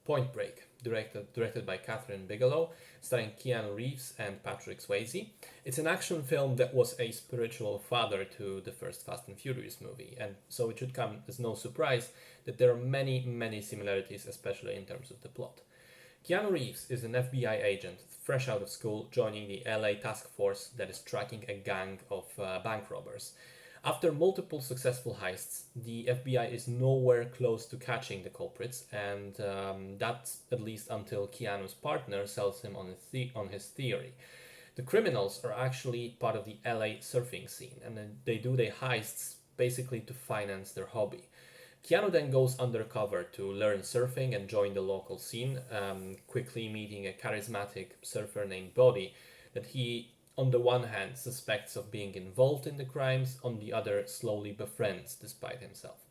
Point Break, directed by Catherine Bigelow, starring Keanu Reeves and Patrick Swayze. It's an action film that was a spiritual father to the first Fast and Furious movie, and so it should come as no surprise that there are many, many similarities, especially in terms of the plot. Keanu Reeves is an FBI agent fresh out of school, joining the LA task force that is tracking a gang of bank robbers. After multiple successful heists, the FBI is nowhere close to catching the culprits, and that's at least until Keanu's partner sells him on his theory. The criminals are actually part of the LA surfing scene, and then they do their heists basically to finance their hobby. Keanu then goes undercover to learn surfing and join the local scene, quickly meeting a charismatic surfer named Bodhi that he, on the one hand, suspects of being involved in the crimes, on the other, slowly befriends despite himself.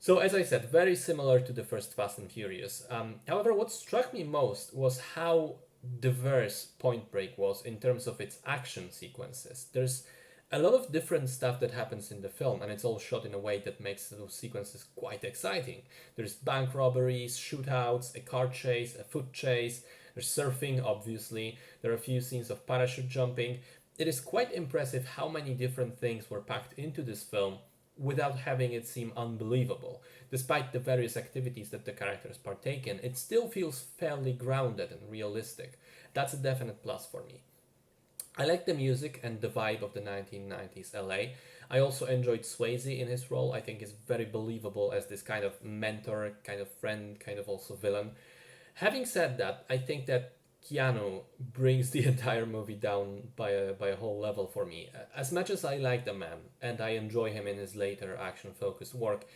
So, as I said, very similar to the first Fast and Furious. However, what struck me most was how diverse Point Break was in terms of its action sequences. There's a lot of different stuff that happens in the film, and it's all shot in a way that makes those sequences quite exciting. There's bank robberies, shootouts, a car chase, a foot chase, there's surfing, obviously, there are a few scenes of parachute jumping. It is quite impressive how many different things were packed into this film without having it seem unbelievable. Despite the various activities that the characters partake in, it still feels fairly grounded and realistic. That's a definite plus for me. I like the music and the vibe of the 1990s LA. I also enjoyed Swayze in his role. I think he's very believable as this kind of mentor, kind of friend, kind of also villain. Having said that, I think that Keanu brings the entire movie down by a whole level for me. As much as I like the man and I enjoy him in his later action focused work,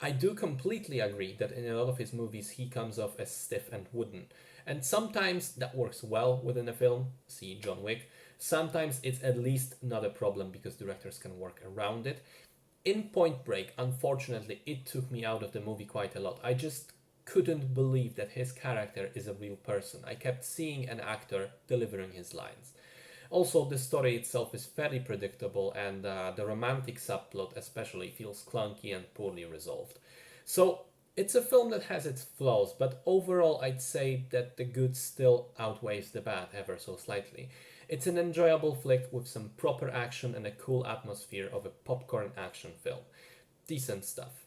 I do completely agree that in a lot of his movies he comes off as stiff and wooden. And sometimes that works well within a film, see John Wick. Sometimes it's at least not a problem because directors can work around it. In Point Break, unfortunately, it took me out of the movie quite a lot. I just couldn't believe that his character is a real person. I kept seeing an actor delivering his lines. Also, the story itself is fairly predictable, and the romantic subplot especially feels clunky and poorly resolved. So, it's a film that has its flaws, but overall I'd say that the good still outweighs the bad ever so slightly. It's an enjoyable flick with some proper action and a cool atmosphere of a popcorn action film. Decent stuff.